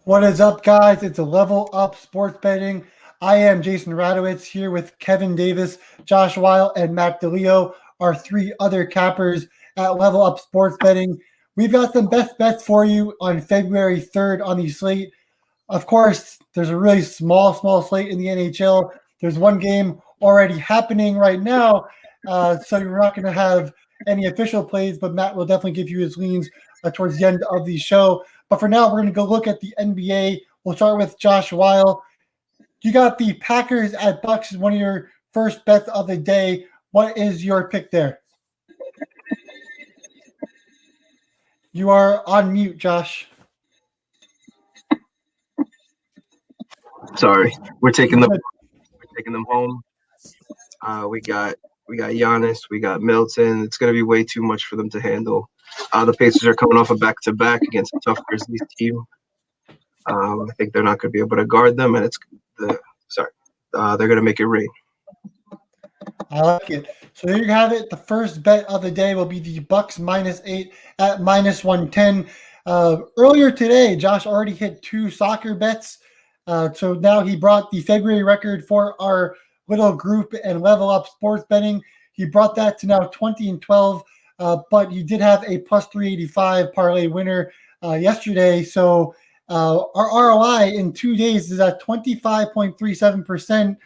What is up, guys? It's a Level Up Sports Betting. I am Jason Radowitz here with Kevin Davis, Josh Weil, and Matt DeLeo, our three other cappers at Level Up Sports Betting. We've got some best bets for you on February 3rd on the slate. Of course, there's a really small slate in the NHL. There's one game already happening right now, so you're not going to have any official plays, but Matt will definitely give you his leans towards the end of the show. But for now, we're going to go look at the NBA. We'll start with Josh Weil. You got the Packers at Bucks as one of your first bets of the day. What is your pick there? You are on mute, Josh. Sorry, we're taking them home. We got Giannis, we got Milton. It's gonna be way too much for them to handle. The Pacers are coming off a back-to-back against a tough Grizzlies team. I think they're not gonna be able to guard them, and they're gonna make it rain. I like it. So there you have it. The first bet of the day will be the Bucks -8 at -110. Earlier today, Josh already hit two soccer bets. So now he brought the February record for our little group and Level Up Sports Betting. He brought that to now 20-12, but he did have a plus 385 parlay winner yesterday. So our ROI in 2 days is at 25.37%.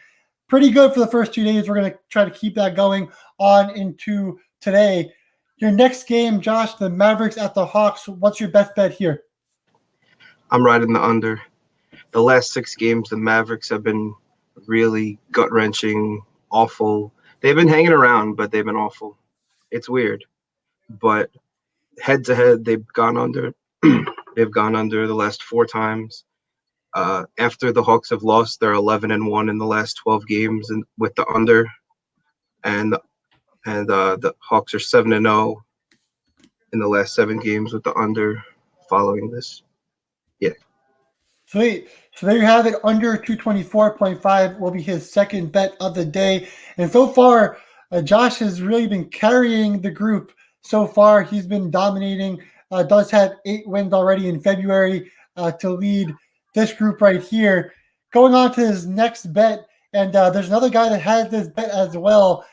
Pretty good for the first 2 days. We're going to try to keep that going on into today. Your next game, Josh, the Mavericks at the Hawks. What's your best bet here? I'm riding the under. The last 6 games, the Mavericks have been really gut-wrenching, awful. They've been hanging around, but they've been awful. It's weird. But head-to-head, they've gone under. They've gone under the last 4 times. After the Hawks have lost, they're 11-1 in the last 12 games and with the under, and the Hawks are 7-0 in the last 7 games with the under. Following this, yeah. Sweet. So there you have it. Under 224.5 will be his second bet of the day, and so far, Josh has really been carrying the group. So far, he's been dominating. Does have 8 wins already in February to lead this group right here. Going on to his next bet, and there's another guy that has this bet as well,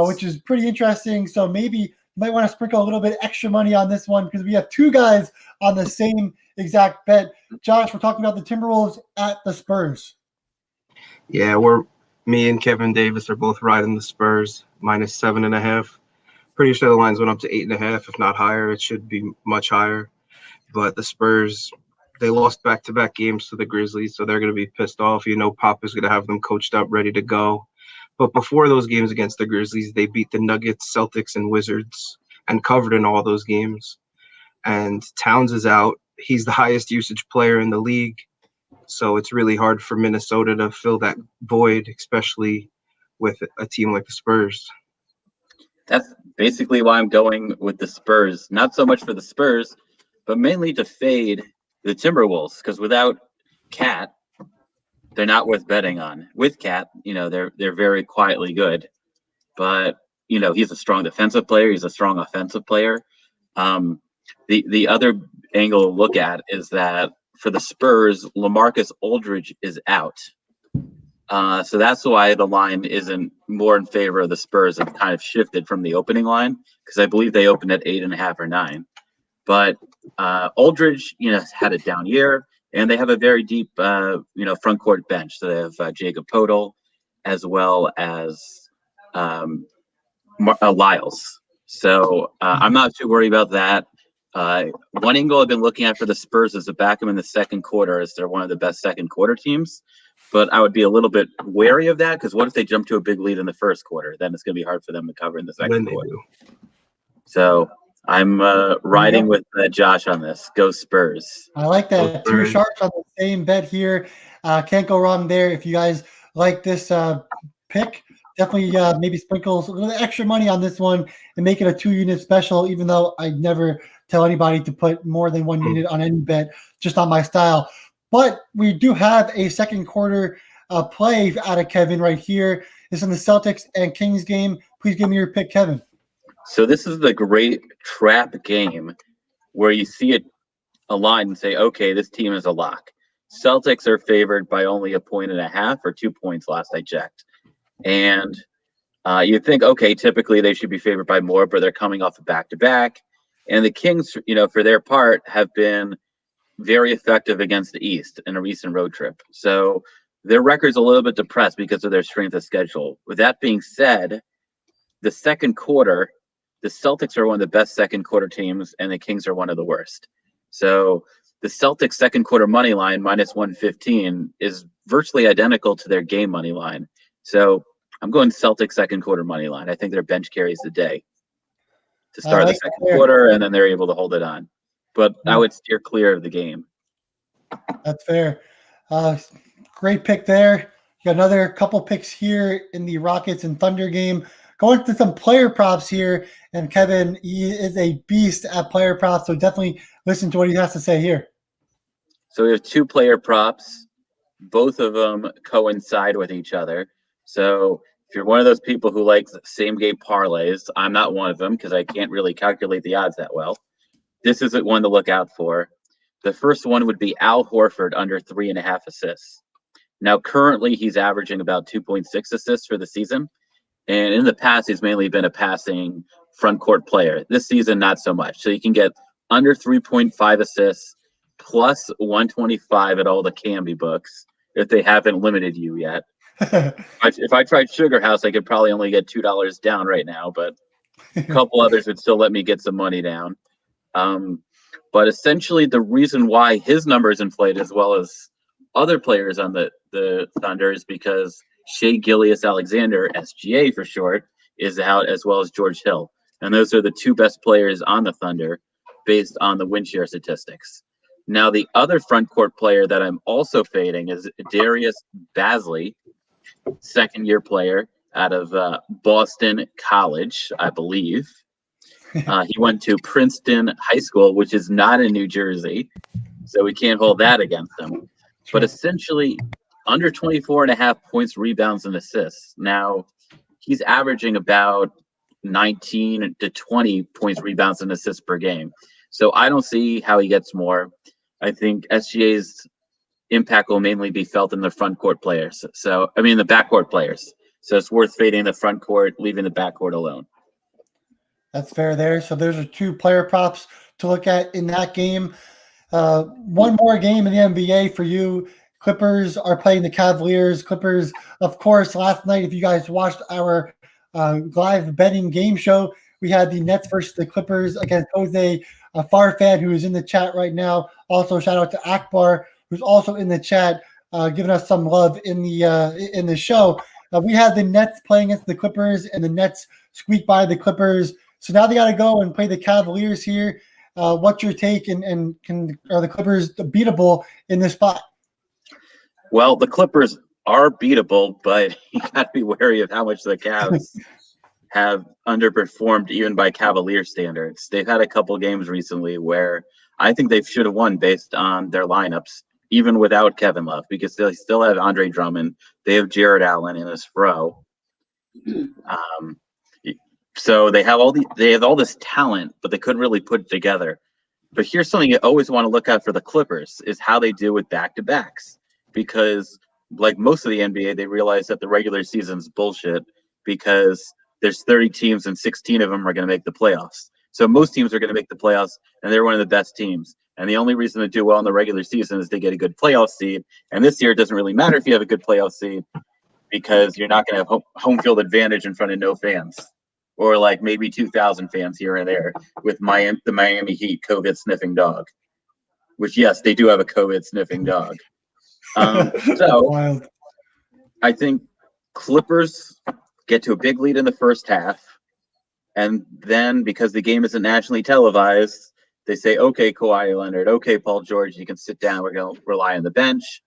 which is pretty interesting. So maybe you might want to sprinkle a little bit extra money on this one because we have 2 guys on the same exact bet. Josh, we're talking about the Timberwolves at the Spurs. Yeah, me and Kevin Davis are both riding the Spurs -7.5. Pretty sure the lines went up to 8.5, if not higher. It should be much higher, but the Spurs, they lost back-to-back games to the Grizzlies, so they're going to be pissed off. Pop is going to have them coached up, ready to go. But before those games against the Grizzlies, they beat the Nuggets, Celtics, and Wizards and covered in all those games. And Towns is out. He's the highest usage player in the league, so it's really hard for Minnesota to fill that void, especially with a team like the Spurs. That's basically why I'm going with the Spurs. Not so much for the Spurs, but mainly to fade the Timberwolves, because without Cat, they're not worth betting on. With Cat, they're very quietly good, but he's a strong defensive player. He's a strong offensive player. The other angle to look at is that for the Spurs, LaMarcus Aldridge is out. So that's why the line isn't more in favor of the Spurs and kind of shifted from the opening line, because I believe they opened at 8.5 or 9. But Aldridge, had a down year, and they have a very deep, front court bench. So they have Jacob Poeltl as well as Lyles. So I'm not too worried about that. One angle I've been looking at for the Spurs is to back them in the second quarter, as they're one of the best second quarter teams. But I would be a little bit wary of that, because what if they jump to a big lead in the first quarter? Then it's going to be hard for them to cover in the second quarter. So I'm riding with Josh on this. Go Spurs. I like that. 2 sharps on the same bet here. Can't go wrong there. If you guys like this pick, definitely maybe sprinkle a little extra money on this one and make it a 2-unit special, even though I never tell anybody to put more than 1 unit on any bet, just not my style. But we do have a second quarter play out of Kevin right here. This is in the Celtics and Kings game. Please give me your pick, Kevin. So this is the great trap game where you see a line and say, okay, this team is a lock. Celtics are favored by only 1.5 or 2 points last I checked. And you'd think, okay, typically they should be favored by more, but they're coming off a back-to-back. And the Kings, for their part, have been very effective against the East in a recent road trip. So their record's a little bit depressed because of their strength of schedule. With that being said, the second quarter, the Celtics are one of the best second quarter teams, and the Kings are one of the worst. So the Celtics second quarter money line minus 115 is virtually identical to their game money line. So I'm going Celtics second quarter money line. I think their bench carries the day to start the second quarter, and then they're able to hold it on. But I would steer clear of the game. That's fair. Great pick there. You got another couple picks here in the Rockets and Thunder game. Going to some player props here, and Kevin, he is a beast at player props, so definitely listen to what he has to say here. So we have 2 player props. Both of them coincide with each other. So if you're one of those people who likes same game parlays, I'm not one of them because I can't really calculate the odds that well. This is one to look out for. The first one would be Al Horford under 3.5 assists. Now, currently, he's averaging about 2.6 assists for the season. And in the past, he's mainly been a passing front court player. This season, not so much. So you can get under 3.5 assists plus 125 at all the Canby books if they haven't limited you yet. If I tried Sugar House, I could probably only get $2 down right now, but a couple others would still let me get some money down. But essentially, the reason why his number is inflated as well as other players on the Thunder is because Shai Gilgeous-Alexander, SGA for short, is out, as well as George Hill. And those are the 2 best players on the Thunder based on the win share statistics. Now, the other front court player that I'm also fading is Darius Bazley, second-year player out of Boston College, I believe. He went to Princeton High School, which is not in New Jersey, so we can't hold that against him. But essentially, under 24.5 points, rebounds, and assists. Now, he's averaging about 19 to 20 points, rebounds, and assists per game. So I don't see how he gets more. I think SGA's impact will mainly be felt in the front court players. The backcourt players. So it's worth fading the front court, leaving the backcourt alone. That's fair there. So those are 2 player props to look at in that game. One more game in the NBA for you. Clippers are playing the Cavaliers. Clippers, of course, last night, if you guys watched our live betting game show, we had the Nets versus the Clippers against Jose Farfan, who is in the chat right now. Also, shout out to Akbar, who's also in the chat, giving us some love in the show. We had the Nets playing against the Clippers, and the Nets squeaked by the Clippers. So now they got to go and play the Cavaliers here. What's your take, and are the Clippers beatable in this spot? Well, the Clippers are beatable, but you got to be wary of how much the Cavs have underperformed even by Cavalier standards. They've had a couple games recently where I think they should have won based on their lineups, even without Kevin Love, because they still have Andre Drummond. They have Jared Allen in his fro. So they have all this talent, but they couldn't really put it together. But here's something you always want to look at for the Clippers is how they do with back-to-backs. Because like most of the NBA, they realize that the regular season's bullshit because there's 30 teams and 16 of them are going to make the playoffs. So most teams are going to make the playoffs, and they're one of the best teams. And the only reason to do well in the regular season is they get a good playoff seed. And this year, it doesn't really matter if you have a good playoff seed because you're not going to have home field advantage in front of no fans. Or like maybe 2,000 fans here and there with the Miami Heat COVID sniffing dog, which, yes, they do have a COVID sniffing dog. So I think Clippers get to a big lead in the first half. And then because the game isn't nationally televised, they say, okay, Kawhi Leonard, okay, Paul George, you can sit down. We're going to rely on the bench.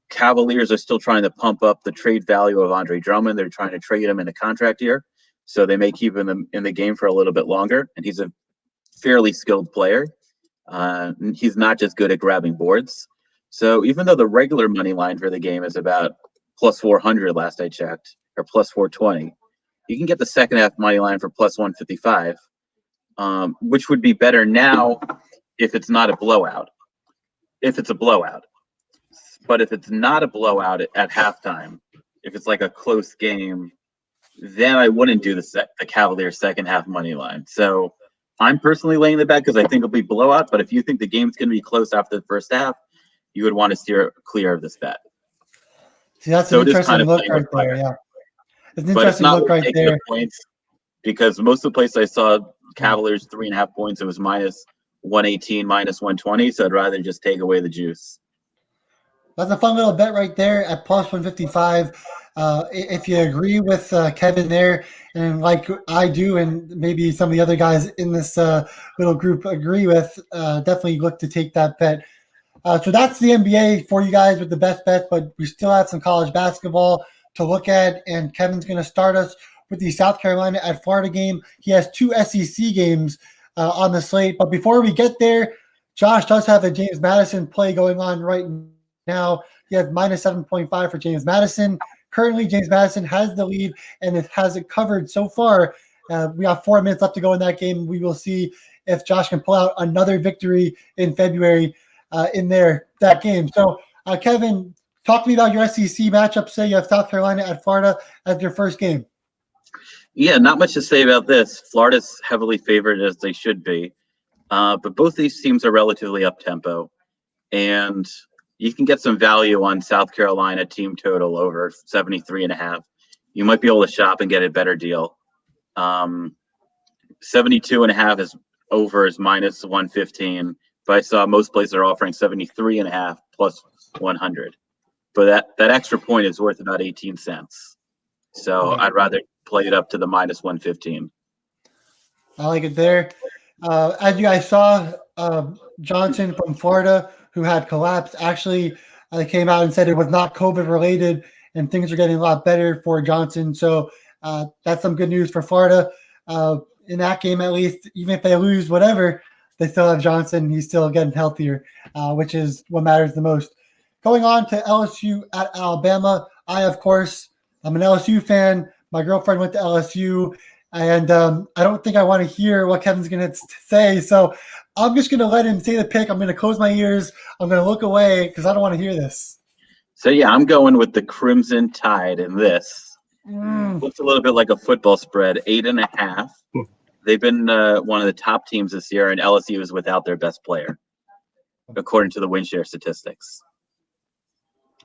Cavaliers are still trying to pump up the trade value of Andre Drummond. They're trying to trade him in a contract year. So they may keep him in the game for a little bit longer. And he's a fairly skilled player. He's not just good at grabbing boards. So even though the regular money line for the game is about plus 400 last I checked, or plus 420, you can get the second half money line for plus 155, which would be better now if it's not a blowout. If it's a blowout. But if it's not a blowout at halftime, if it's like a close game, then I wouldn't do the Cavaliers second half money line. So I'm personally laying the bet because I think it'll be blowout. But if you think the game's going to be close after the first half, you would want to steer clear of this bet. See, that's an interesting look right there. Yeah, it's an interesting look right there. The points because most of the places I saw Cavaliers 3.5 points, it was minus 118, minus 120. So I'd rather just take away the juice. That's a fun little bet right there at plus 155. If you agree with Kevin there, and like I do, and maybe some of the other guys in this little group agree with, definitely look to take that bet. So that's the NBA for you guys with the best bets, but we still have some college basketball to look at, and Kevin's going to start us with the South Carolina at Florida game. He has 2 SEC games on the slate, but before we get there, Josh does have a James Madison play going on right now. He has minus 7.5 for James Madison. Currently, James Madison has the lead, and it has it covered so far. We have 4 minutes left to go in that game. We will see if Josh can pull out another victory in February in that game. So, Kevin, talk to me about your SEC matchup. Say you have South Carolina at Florida as your first game. Yeah, not much to say about this. Florida's heavily favored as they should be, but both these teams are relatively up-tempo, and you can get some value on South Carolina team total over 73.5. You might be able to shop and get a better deal. 72.5 is over is minus 115, but I saw most places are offering 73.5 plus 100. But that extra point is worth about 18 cents. So I'd rather play it up to the minus 115. I like it there. As you guys saw, Johnson from Florida, who had collapsed, actually came out and said it was not COVID related, and things are getting a lot better for Johnson. So that's some good news for Florida. In that game, at least, even if they lose, whatever, they still have Johnson. He's still getting healthier, which is what matters the most. Going on to LSU at Alabama. Of course, I'm an LSU fan. My girlfriend went to LSU. And I don't think I want to hear what Kevin's going to say. So I'm just going to let him say the pick. I'm going to close my ears. I'm going to look away because I don't want to hear this. So, yeah, I'm going with the Crimson Tide in this. Looks a little bit like a football spread, 8.5. They've been one of the top teams this year, and LSU is without their best player, according to the win share statistics.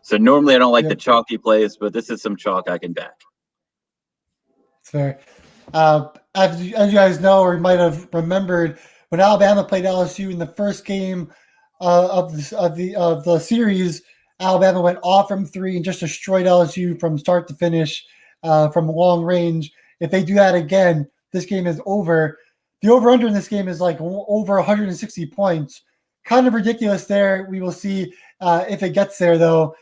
So normally I don't like the chalky plays, but this is some chalk I can back. It's fair. As you guys know, or you might have remembered, when Alabama played LSU in the first game of the series, Alabama went off from 3 and just destroyed LSU from start to finish from long range. If they do that again, this game is over. The over-under in this game is like over 160 points. Kind of ridiculous there. We will see if it gets there, though,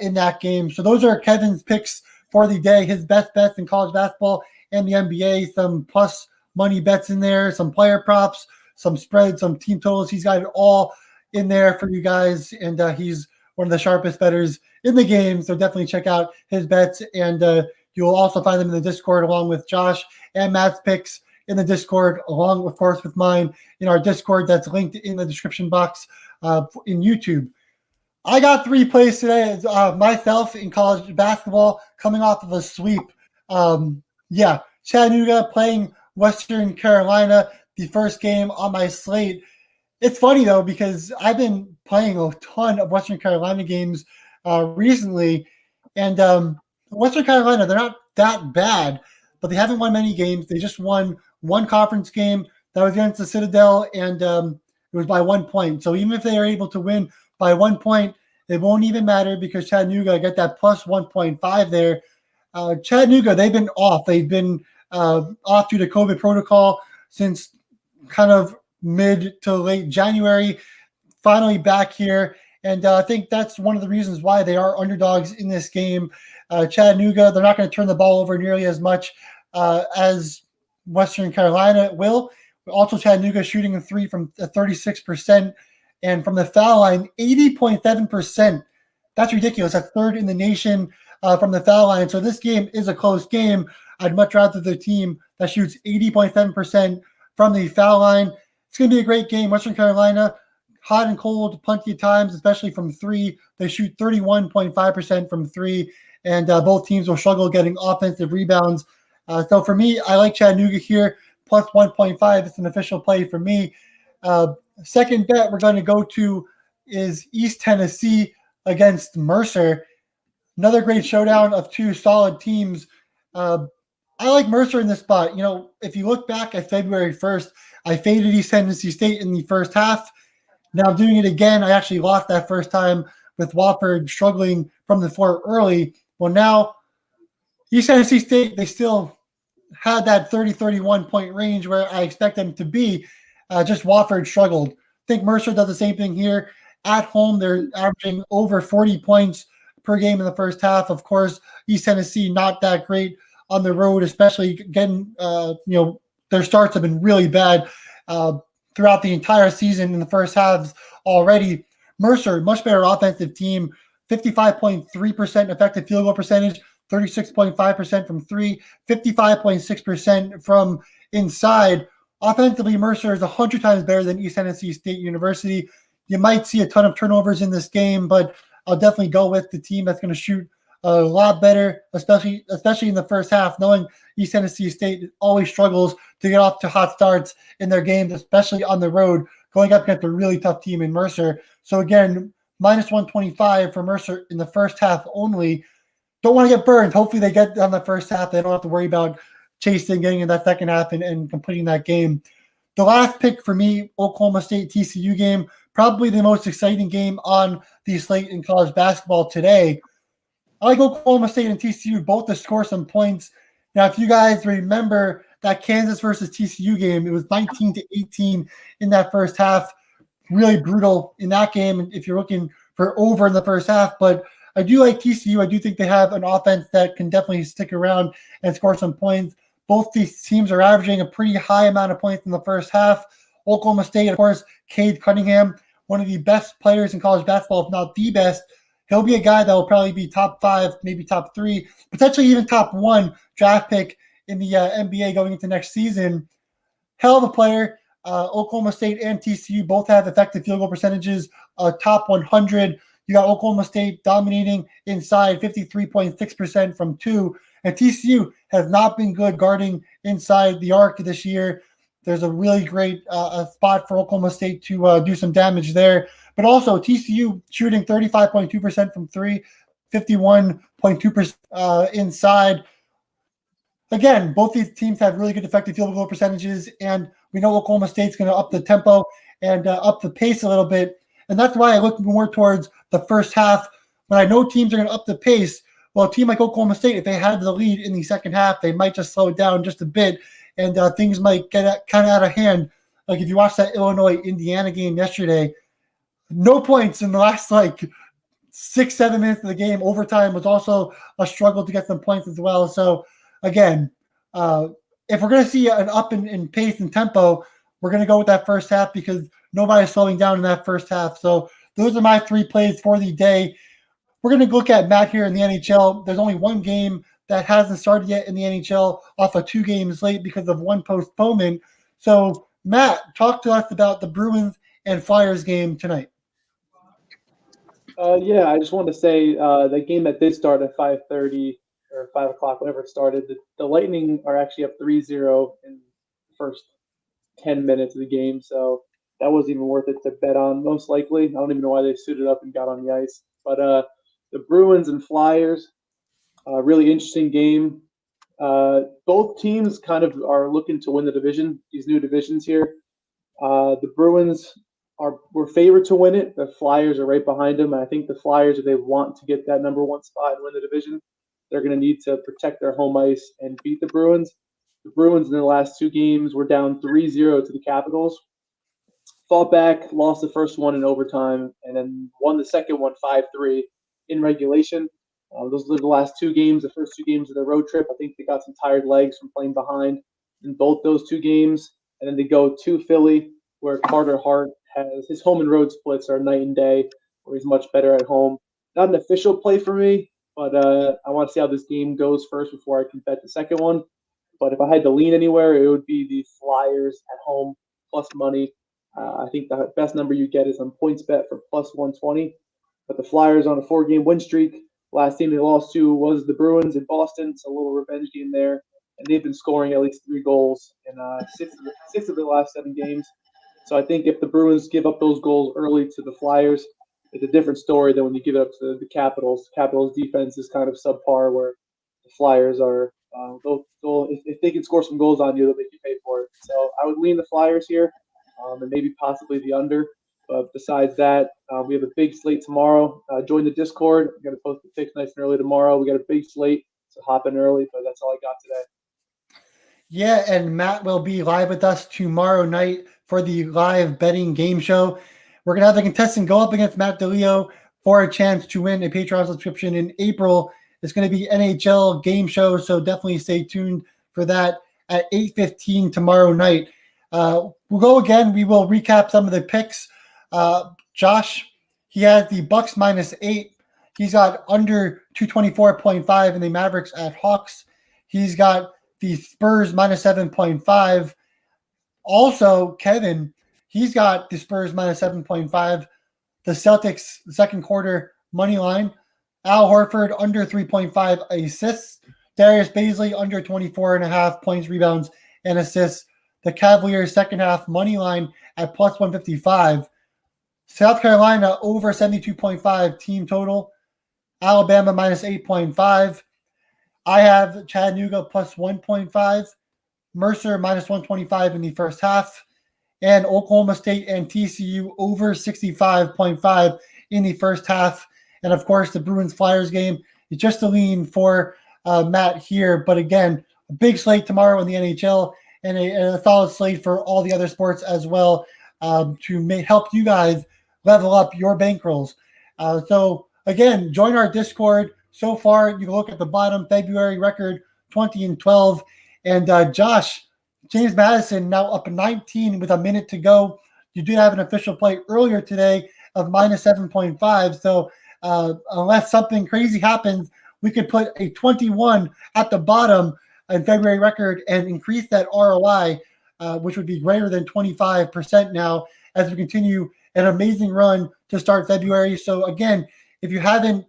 in that game. So those are Kevin's picks for the day, his best bets in college basketball and the NBA, some plus money bets in there, some player props, some spreads, some team totals. He's got it all in there for you guys, and he's one of the sharpest bettors in the game. So definitely check out his bets, and you'll also find them in the Discord along with Josh and Matt's picks in the Discord, along, of course, with mine in our Discord that's linked in the description box in YouTube. I got 3 plays today myself in college basketball coming off of a sweep. Chattanooga playing Western Carolina, the first game on my slate. It's funny, though, because I've been playing a ton of Western Carolina games recently, and Western Carolina, they're not that bad, but they haven't won many games. They just won one conference game that was against the Citadel, and it was by 1 point. So even if they are able to win by 1 point, it won't even matter because Chattanooga got that plus 1.5 there. Chattanooga, they've been off. They've been off due to COVID protocol since kind of mid to late January, finally back here. And I think that's one of the reasons why they are underdogs in this game. Chattanooga, they're not going to turn the ball over nearly as much as Western Carolina will. Also, Chattanooga shooting a 3 from 36%. And from the foul line, 80.7%. That's ridiculous. That's third in the nation from the foul line. So this game is a close game. I'd much rather the team that shoots 80.7% from the foul line. It's going to be a great game. Western Carolina hot and cold plenty of times, especially from three. They shoot 31.5% from three, and both teams will struggle getting offensive rebounds. So for me, I like Chattanooga here, plus 1.5. It's an official play for me. Second bet we're going to go to is East Tennessee against Mercer. Another great showdown of two solid teams. I like Mercer in this spot. If you look back at February 1st, I faded East Tennessee State in the first half. Now I'm doing it again. I actually lost that first time with Wofford struggling from the floor early. Well, now East Tennessee State, they still had that 30-31 point range where I expect them to be. Just Wofford struggled. I think Mercer does the same thing here. At home, they're averaging over 40 points per game in the first half. Of course, East Tennessee not that great on the road, especially getting, their starts have been really bad throughout the entire season in the first halves already. Mercer, much better offensive team, 55.3% effective field goal percentage, 36.5% from three, 55.6% from inside. Offensively, Mercer is 100 times better than East Tennessee State University. You might see a ton of turnovers in this game, but I'll definitely go with the team that's going to shoot a lot better, especially in the first half, knowing East Tennessee State always struggles to get off to hot starts in their games, especially on the road, going up against a really tough team in Mercer. So again, minus 125 for Mercer in the first half only. Don't want to get burned. Hopefully they get on the first half. They don't have to worry about chasing, getting in that second half and completing that game. The last pick for me, Oklahoma State TCU game, probably the most exciting game on the slate in college basketball today. I like Oklahoma State and TCU both to score some points. Now, if you guys remember that Kansas versus TCU game, it was 19-18 in that first half. Really brutal in that game if you're looking for over in the first half. But I do like TCU. I do think they have an offense that can definitely stick around and score some points. Both these teams are averaging a pretty high amount of points in the first half. Oklahoma State, of course, Cade Cunningham, one of the best players in college basketball, if not the best. He'll be a guy that will probably be top 5, maybe top 3, potentially even top 1 draft pick in the NBA going into next season. Hell of a player. Oklahoma State and TCU both have effective field goal percentages, top 100. You got Oklahoma State dominating inside, 53.6% from 2. And TCU has not been good guarding inside the arc this year. There's a really great spot for Oklahoma State to do some damage there. But also TCU shooting 35.2% from 3, 51.2% inside. Again, both these teams have really good effective field goal percentages, and we know Oklahoma State's going to up the tempo and up the pace a little bit. And that's why I look more towards the first half. When I know teams are going to up the pace, well, a team like Oklahoma State, if they had the lead in the second half, they might just slow it down just a bit, and things might get kind of out of hand. Like if you watched that Illinois-Indiana game yesterday, no points in the last 6-7 minutes of the game. Overtime was also a struggle to get some points as well. So again, if we're going to see an up in pace and tempo, we're going to go with that first half because nobody's slowing down in that first half. So those are my 3 plays for the day. We're going to look at Matt here in the NHL. There's only one game that hasn't started yet in the NHL off of 2 games late because of one postponement. So Matt, talk to us about the Bruins and Flyers game tonight. Yeah, I just wanted to say the game that did start at 5:30 or 5 o'clock, whenever it started, the Lightning are actually up 3-0 in the first 10 minutes of the game, so that wasn't even worth it to bet on, most likely. I don't even know why they suited up and got on the ice. But the Bruins and Flyers, really interesting game. Both teams kind of are looking to win the division, these new divisions here. The Bruins were favored to win it. The Flyers are right behind them. And I think the Flyers, if they want to get that number 1 spot and win the division, they're going to need to protect their home ice and beat the Bruins. The Bruins in the last 2 games were down 3-0 to the Capitals. Fought back, lost the first one in overtime, and then won the second one 5-3 in regulation. Those were the last 2 games, the first 2 games of the road trip. I think they got some tired legs from playing behind in both those 2 games. And then they go to Philly, where Carter Hart has his home and road splits are night and day, where he's much better at home. Not an official play for me, but I want to see how this game goes first before I can bet the second one. But if I had to lean anywhere, it would be the Flyers at home plus money. I think the best number you get is on PointsBet for plus 120. But the Flyers on a 4-game win streak. Last team they lost to was the Bruins in Boston, so a little revenge game there. And they've been scoring at least 3 goals in six of the last 7 games. So I think if the Bruins give up those goals early to the Flyers, it's a different story than when you give it up to the Capitals. Capitals defense is kind of subpar, where the Flyers are. If they can score some goals on you, they'll make you pay for it. So I would lean the Flyers here, and maybe possibly the under. But besides that, we have a big slate tomorrow. Join the Discord. We're going to post the picks nice and early tomorrow. We got a big slate, so hop in early. But that's all I got today. Yeah, and Matt will be live with us tomorrow night for the live betting game show. We're going to have the contestant go up against Matt DeLeo for a chance to win a Patreon subscription in April. It's going to be NHL game show, so definitely stay tuned for that at 8:15 tomorrow night. We'll go again. We will recap some of the picks. Josh, he has the Bucks -8. He's got under 224.5 in the Mavericks at Hawks. He's got the Spurs -7.5. Also, Kevin, he's got the Spurs -7.5. The Celtics second quarter money line. Al Horford under 3.5 assists. Darius Bazley under 24.5 points, rebounds, and assists. The Cavaliers second half money line at plus 155. South Carolina over 72.5 team total. Alabama -8.5. I have Chattanooga plus 1.5. Mercer -125 in the first half. And Oklahoma State and TCU over 65.5 in the first half. And of course, the Bruins Flyers game is just a lean for Matt here. But again, a big slate tomorrow in the NHL and a solid slate for all the other sports as well to help you guys level up your bankrolls. So again, join our Discord. So far, you can look at the bottom, February record 20-12. And Josh, James Madison now up 19 with a minute to go. You did have an official play earlier today of -7.5. So unless something crazy happens, we could put a 21 at the bottom in February record and increase that ROI, which would be greater than 25% now as we continue an amazing run to start February. So again, if you haven't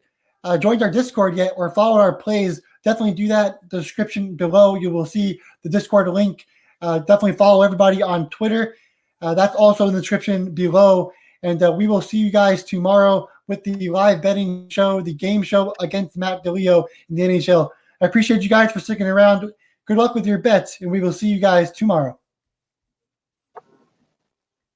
joined our Discord yet or followed our plays, definitely do that. The description below, you will see the Discord link. Definitely follow everybody on Twitter. That's also in the description below. And we will see you guys tomorrow with the live betting show, the game show against Matt DeLeo in the NHL. I appreciate you guys for sticking around. Good luck with your bets, and we will see you guys tomorrow.